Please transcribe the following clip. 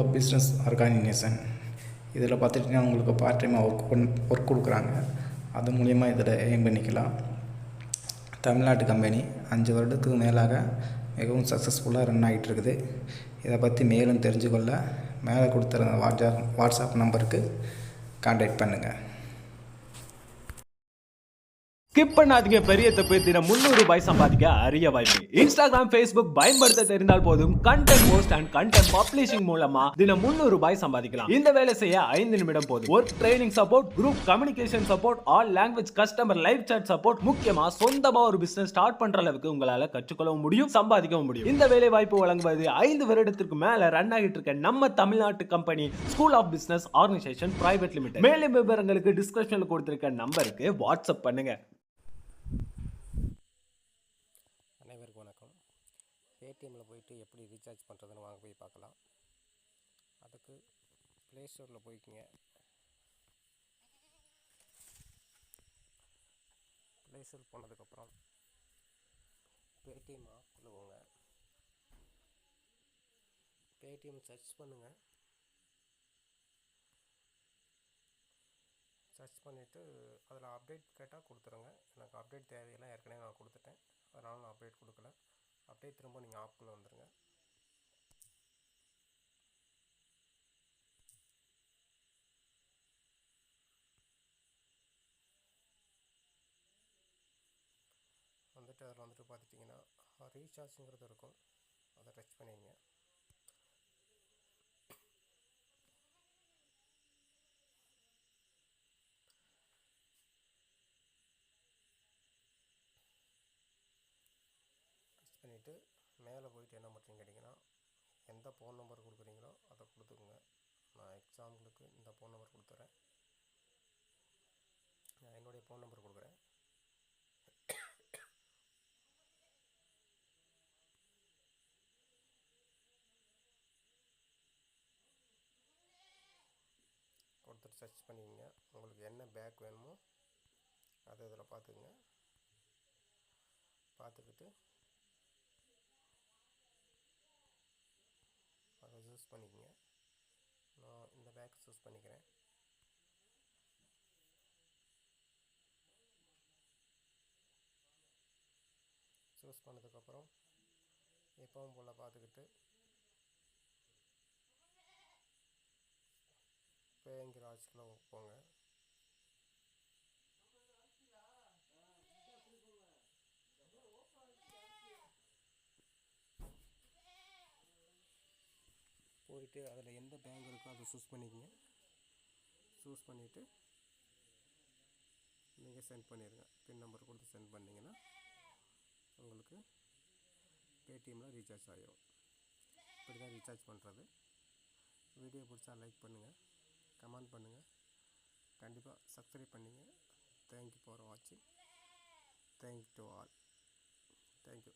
Of business organisation. இதில் பார்த்துட்டிங்கன்னா உங்களுக்கு பார்ட் டைமாக ஒர்க் கொடுக்குறாங்க. அது மூலிமா இதில் ஏர்ன் பண்ணிக்கலாம். தமிழ்நாட்டு கம்பெனி 5 வருடத்துக்கு மேலாக மிகவும் சக்ஸஸ்ஃபுல்லாக ரன் ஆகிட்டு இருக்குது. இதை பற்றி மேலும் தெரிஞ்சுக்கொள்ள மேலே கொடுத்துருந்த வாட்ஸ்அப் நம்பருக்கு கான்டாக்ட் பண்ணுங்கள். ஸ்கிப் பண்ணாதீங்க. பெரிய தப்பு. தினம் 300 ரூபாய் சம்பாதிக்க அரிய வாய்ப்பு. இன்ஸ்டாகிராம், ஃபேஸ்புக் பயன்படுத்த தெரிந்தால் போதும். Content post and content publishing மூலமா தினம் 300 ரூபாய் சம்பாதிக்கலாம். இந்த வேலை செய்ய 5 நிமிடம் போதும். Work training support, group communication support, all language customer live chat support, முக்கியமா சொந்தமா ஒரு பிசினஸ் ஸ்டார்ட் பண்ற அளவுக்கு உங்களால கற்றுக்கொள்ளவும் முடியும், சம்பாதிக்கவும் முடியும். இந்த வேலை வாய்ப்பு வழங்குவது 5 வருடத்திற்கு மேல ரன் ஆகிட்டு இருக்க நம்ம தமிழ்நாட்டு company school of business organisation private limited. மேலும் விவரங்களுக்கு டிஸ்கிரிப்ஷன்ல கொடுத்திருக்க நம்பருக்கு வாட்ஸ்அப் பண்ணுங்க. அனைவருக்கும் வணக்கம். பேடிஎம்மில் போயிட்டு எப்படி ரீசார்ஜ் பண்ணுறதுன்னு வாங்க போய் பார்க்கலாம். அதுக்கு ப்ளே ஸ்டோரில் போய்க்குங்க. ப்ளே ஸ்டோர் போனதுக்கப்புறம் பேடிஎம் ஆப்பில் போங்க. பேடிஎம் சர்ச் பண்ணுங்கள். சர்ச் பண்ணிவிட்டு அதில் அப்டேட் கேட்டால் கொடுத்துருங்க. எனக்கு அப்டேட் தேவையில்லை, ஏற்கனவே நான் கொடுத்துட்டேன், அதனால் நான் அப்டேட் கொடுக்கல. அப்படியே திரும்ப நீங்கள் ஆப்புக்குள்ளே வந்துடுங்க. வந்துட்டு அதில் வந்துட்டு பார்த்துட்டிங்கன்னா ரீசார்ஜுங்கிறது இருக்கும், அதை டச் பண்ணிடுங்க. பண்ணிவிட்டு மேலே போயிட்டு என்ன பண்ணுறீங்க கேட்டிங்கன்னா, எந்த ஃபோன் நம்பர் கொடுக்குறீங்களோ அதை கொடுத்துக்குங்க. நான் எக்ஸாம்பிளுக்கு இந்த ஃபோன் நம்பர் கொடுத்துட்றேன். நான் என்னுடைய ஃபோன் நம்பர் கொடுக்குறேன். கொடுத்துட்டு சர்ச் பண்ணிக்கோங்க. உங்களுக்கு என்ன பேக் வேணுமோ அதை இதில் பார்த்துக்குங்க. பார்த்துக்கிட்டு அதை சூஸ் பண்ணிக்கோங்க. நான் இந்த பேக் சூஸ் பண்ணிக்கிறேன். சூஸ் பண்ணதுக்கப்புறம் எப்பவும் போல் பார்த்துக்கிட்டு பேங்கிற ஆப்ஷனில் போங்க. போயிட்டு அதில் எந்த பேங்க் இருக்கோ அதை சூஸ் பண்ணிக்கோங்க. சூஸ் பண்ணிவிட்டு நீங்கள் சென்ட் பண்ணிடுங்க. பின் நம்பர் கொடுத்து சென்ட் பண்ணிங்கன்னா உங்களுக்கு பேடிஎம்மில் ரீசார்ஜ் ஆகிடும். இப்படி தான் ரீசார்ஜ் பண்ணுறது. வீடியோ பிடிச்சா லைக் பண்ணுங்கள், கமெண்ட் பண்ணுங்கள், கண்டிப்பாக சப்ஸ்கிரைப் பண்ணுங்கள். தேங்க்யூ ஃபார் வாட்சிங். Thank you to all. தேங்க்யூ.